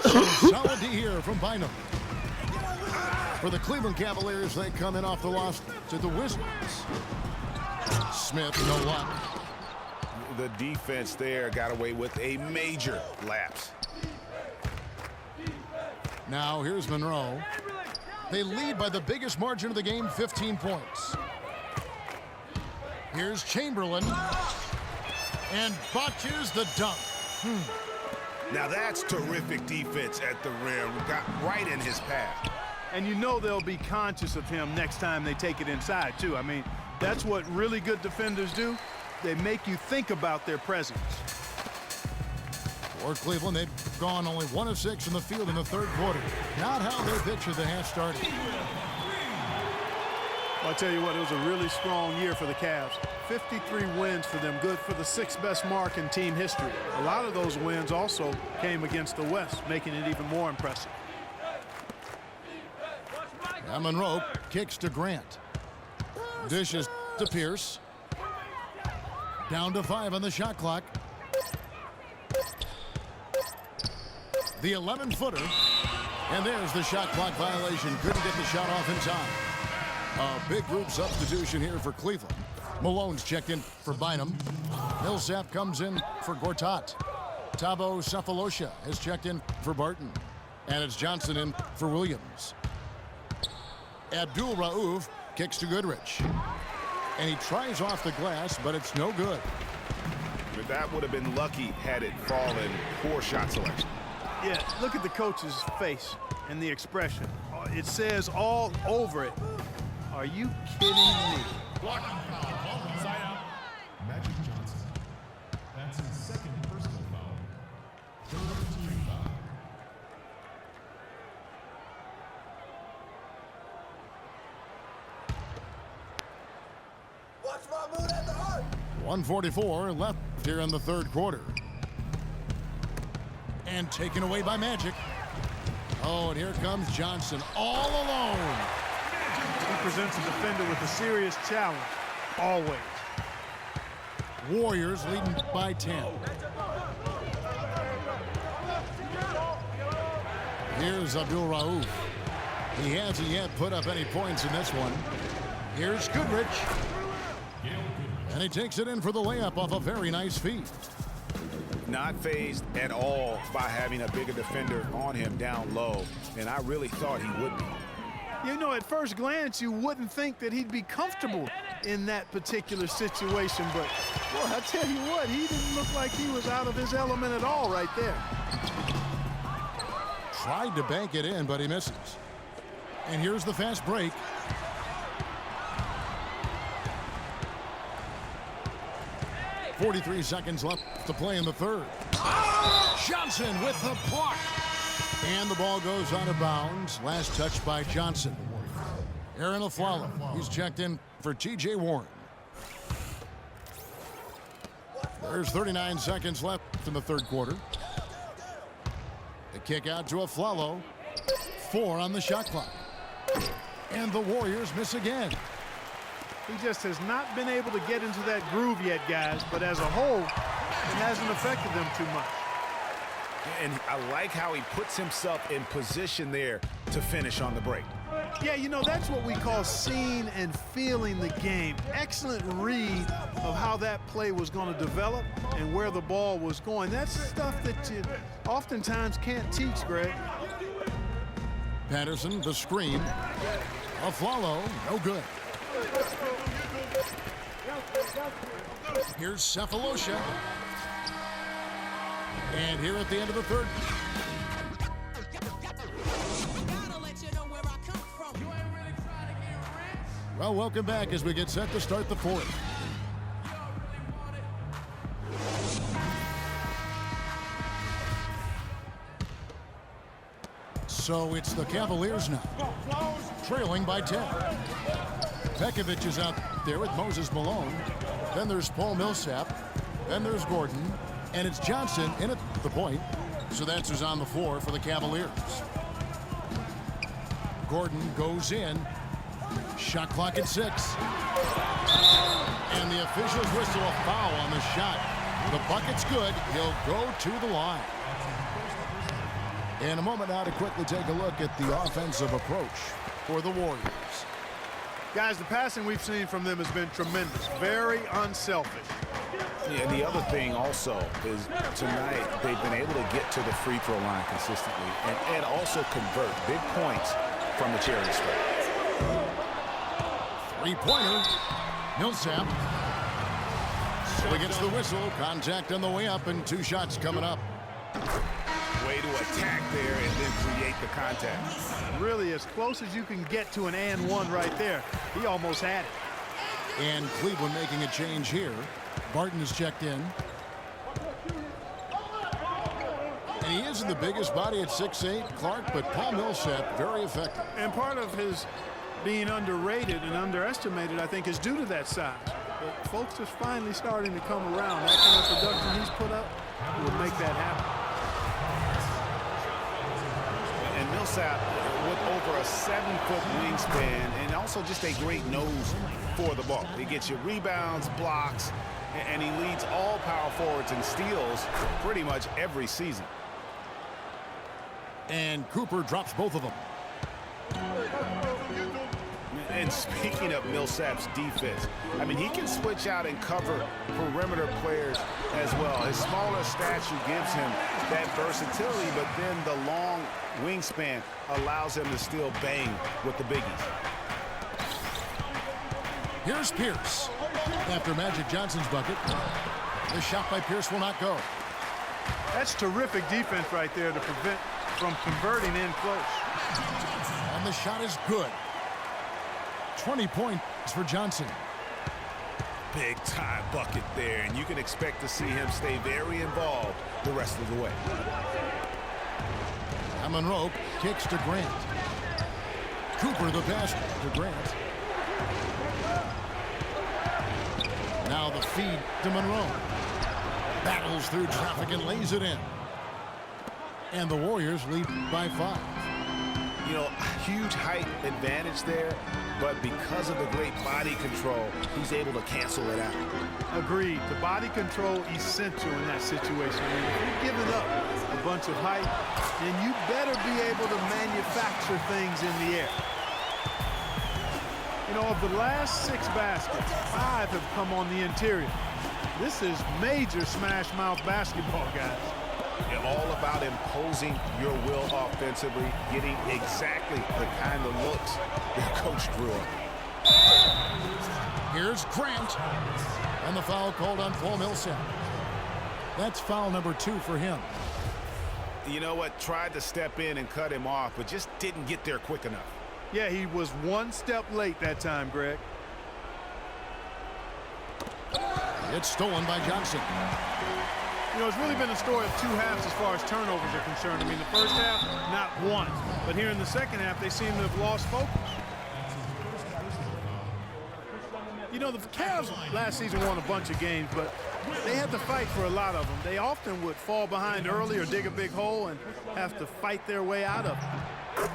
Solid D here from Bynum. For the Cleveland Cavaliers, they come in off the loss to the Wizards. Smith, no luck. The defense there got away with a major lapse. Now here's Monroe. They lead by the biggest margin of the game, 15 points. Here's Chamberlain. And botches the dunk. Now that's terrific defense at the rim. Got right in his path. And you know they'll be conscious of him next time they take it inside, too. I mean, that's what really good defenders do. They make you think about their presence. For Cleveland, they've gone only 1 of 6 in the field in the third quarter. Not how they pictured the half started. Well, I'll tell you what, it was a really strong year for the Cavs. 53 wins for them, good for the 6th best mark in team history. A lot of those wins also came against the West, making it even more impressive. And Monroe kicks to Grant. Dishes to Pierce. Down to 5 on the shot clock. The 11-footer. And there's the shot clock violation. Couldn't get the shot off in time. A big group substitution here for Cleveland. Malone's checked in for Bynum. Millsap comes in for Gortat. Thabo Sefolosha has checked in for Barton. And it's Johnson in for Williams. Abdul Rauf kicks to Goodrich. And he tries off the glass, but it's no good. But that would have been lucky had it fallen. Poor shot selection. Yeah, look at the coach's face and the expression. It says all over it. Are you kidding me? Blocking foul. Side out. Magic Johnson. That's his second personal foul. Third team foul. Watch my mood at the heart. 1:44 left here in the third quarter. And taken away by Magic. Oh, and here comes Johnson all alone. He presents a defender with a serious challenge, always. Warriors leading by 10. Here's Abdul Rauf. He hasn't yet put up any points in this one. Here's Goodrich. And he takes it in for the layup off a very nice feed. Not fazed at all by having a bigger defender on him down low. And I really thought he would be. You know, at first glance, you wouldn't think that he'd be comfortable in that particular situation. But, boy, I tell you what, he didn't look like he was out of his element at all right there. Tried to bank it in, but he misses. And here's the fast break. .43 seconds left to play in the third. Johnson with the block. And the ball goes out of bounds. Last touch by Johnson. Aaron Aflalo. He's checked in for T.J. Warren. There's 39 seconds left in the third quarter. The kick out to Aflalo. 4 on the shot clock. And the Warriors miss again. He just has not been able to get into that groove yet, guys. But as a whole, it hasn't affected them too much. And I like how he puts himself in position there to finish on the break. Yeah, you know, that's what we call seeing and feeling the game. Excellent read of how that play was going to develop and where the ball was going. That's stuff that you oftentimes can't teach, Greg. Patterson, the screen. Aflalo, no good. Here's Sefolosha. And here at the end of the third. Well, welcome back as we get set to start the fourth. So it's the Cavaliers now, trailing by 10. Pekovic is out there with Moses Malone. Then there's Paul Millsap. Then there's Gordon. And it's Johnson in at the point. So that's who's on the floor for the Cavaliers. Gordon goes in. Shot clock at 6. And the officials whistle a foul on the shot. The bucket's good. He'll go to the line. In a moment now to quickly take a look at the offensive approach for the Warriors. Guys, the passing we've seen from them has been tremendous. Very unselfish. Yeah, and the other thing also is tonight they've been able to get to the free throw line consistently and also convert big points from the charity stripe. Three-pointer. Millsap. So he gets the whistle. Contact on the way up and 2 shots coming up. Way to attack there and then create the contact. Really as close as you can get to an and one right there. He almost had it. And Cleveland making a change here. Barton is checked in. And he isn't the biggest body at 6'8", Clark, but Paul Millsap very effective. And part of his being underrated and underestimated, I think, is due to that size. But folks are finally starting to come around. That kind of production he's put up will make that happen. And Millsap with over a 7-foot wingspan and also just a great nose for the ball. He gets you rebounds, blocks, and he leads all power forwards in steals pretty much every season. And Cooper drops both of them. And speaking of Millsap's defense, I mean, he can switch out and cover perimeter players as well. His smaller stature gives him that versatility, but then the long wingspan allows him to still bang with the biggies. Here's Pierce. After Magic Johnson's bucket, the shot by Pierce will not go. That's terrific defense right there to prevent from converting in close. And the shot is good. 20 points for Johnson. Big time bucket there, and you can expect to see him stay very involved the rest of the way. Monroe kicks to Grant. Cooper the pass to Grant. Now the feed to Monroe. Battles through traffic and lays it in. And the Warriors lead by 5. You know, huge height advantage there, but because of the great body control, he's able to cancel it out. Agreed. The body control essential in that situation. I mean, if you're giving up a bunch of height, then you better be able to manufacture things in the air. You know, of the last 6 baskets, 5 have come on the interior. This is major smash mouth basketball, guys. You're all about imposing your will offensively, getting exactly the kind of looks your coach drew up. Here's Grant. And the foul called on Paul Millsap. That's foul number 2 for him. You know what? Tried to step in and cut him off, but just didn't get there quick enough. Yeah, he was 1 step late that time, Greg. It's stolen by Johnson. You know, it's really been a story of 2 halves as far as turnovers are concerned. I mean, the first half, not 1. But here in the second half, they seem to have lost focus. You know, the Cavs last season won a bunch of games, but they had to fight for a lot of them. They often would fall behind early or dig a big hole and have to fight their way out of it.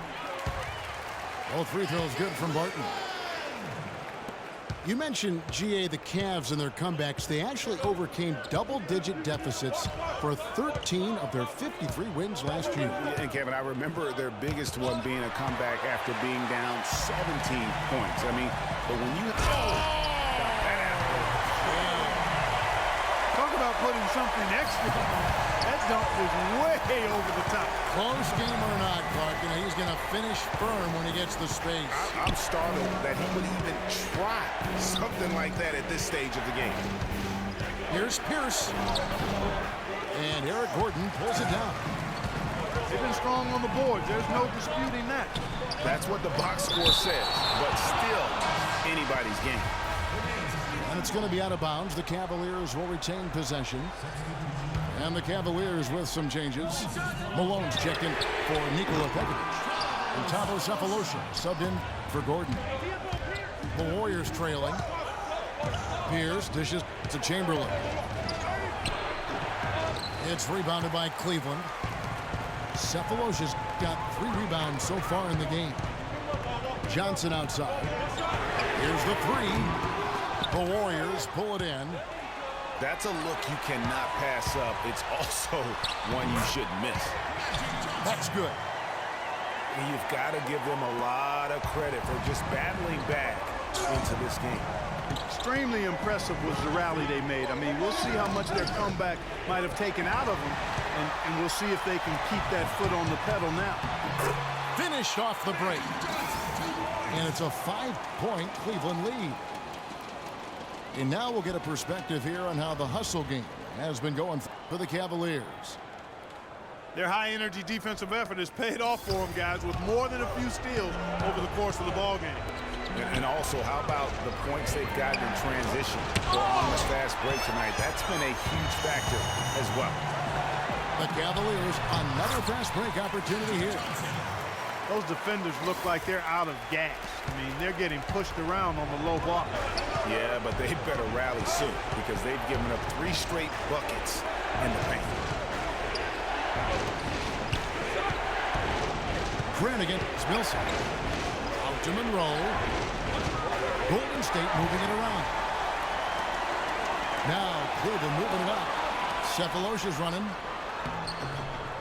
Both free throws good from Barton. You mentioned, GA, the Cavs and their comebacks. They actually overcame double-digit deficits for 13 of their 53 wins last year. And, Kevin, I remember their biggest one being a comeback after being down 17 points. I mean, but when you... Talk about putting something extra on. That dunk was way over the top. Close game or not, Clark, you know, he's going to finish firm when he gets the space. I'm startled that he would even try something like that at this stage of the game. Here's Pierce. And Eric Gordon pulls it down. They've been strong on the boards. There's no disputing that. That's what the box score says, but still anybody's game. And it's going to be out of bounds. The Cavaliers will retain possession. And the Cavaliers with some changes. Malone's checked in for Nikola Pekovic. And Tavo Cephalosha subbed in for Gordon. The Warriors trailing. Pierce dishes to Chamberlain. It's rebounded by Cleveland. Cephalosha's got 3 rebounds so far in the game. Johnson outside. Here's the 3. The Warriors pull it in. That's a look you cannot pass up. It's also one you shouldn't miss. That's good. And you've got to give them a lot of credit for just battling back into this game. Extremely impressive was the rally they made. I mean, we'll see how much their comeback might have taken out of them, and we'll see if they can keep that foot on the pedal now. Finished off the break. And it's a 5-point Cleveland lead. And now we'll get a perspective here on how the hustle game has been going for the Cavaliers. Their high-energy defensive effort has paid off for them, guys, with more than a few steals over the course of the ball game. And also, how about the points they've gotten in transition or on this fast break tonight? That's been a huge factor as well. The Cavaliers, another fast break opportunity here. Those defenders look like they're out of gas. I mean, they're getting pushed around on the low block. Yeah, but they better rally soon because they've given up 3 straight buckets in the paint. Brannigan, Wilson. Out to Monroe. Golden State moving it around. Now Cleveland moving it up. Cephalosha's running.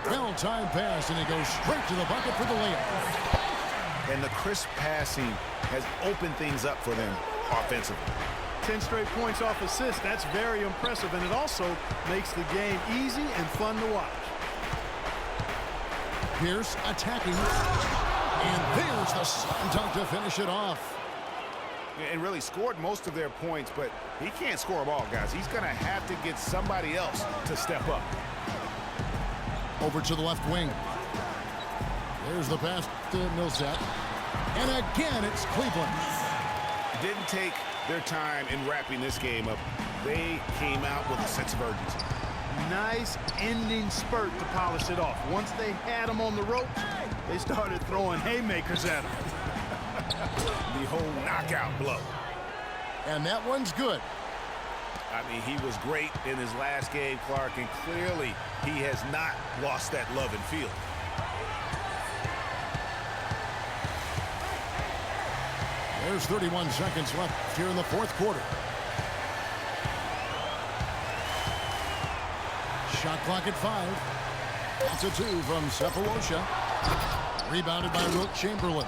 Well-timed pass, and he goes straight to the bucket for the layup. And the crisp passing has opened things up for them offensively. 10 straight points off assists. That's very impressive, and it also makes the game easy and fun to watch. Pierce attacking. And there's the slam dunk to finish it off. And really scored most of their points, but he can't score them all, guys. He's going to have to get somebody else to step up. Over to the left wing. There's the pass to Millsap. And again, it's Cleveland. Didn't take their time in wrapping this game up. They came out with a sense of urgency. Nice ending spurt to polish it off. Once they had him on the ropes, they started throwing haymakers at him. The whole knockout blow. And that one's good. I mean, he was great in his last game, Clark, and clearly he has not lost that love and feel. There's 31 seconds left here in the fourth quarter. Shot clock at 5. That's a 2 from Cephalosha. Rebounded by Wilt Chamberlain.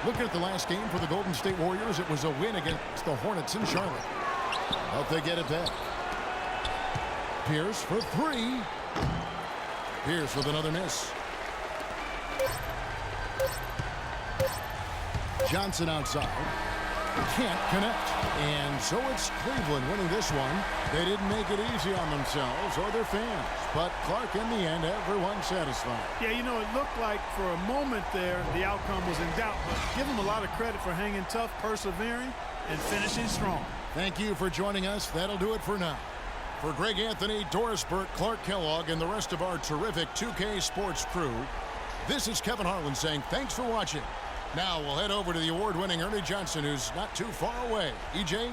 Looking at the last game for the Golden State Warriors, it was a win against the Hornets in Charlotte. Hope they get it back. Pierce for 3. Pierce with another miss. Johnson outside. Can't connect. And so it's Cleveland winning this one. They didn't make it easy on themselves or their fans. But Clark, in the end, everyone's satisfied. Yeah, you know, it looked like for a moment there the outcome was in doubt, but give them a lot of credit for hanging tough, persevering, and finishing strong. Thank you for joining us. That'll do it for now. For Greg Anthony, Doris Burke, Clark Kellogg, and the rest of our terrific 2K Sports crew, this is Kevin Harlan saying thanks for watching. Now we'll head over to the award-winning Ernie Johnson, who's not too far away. EJ?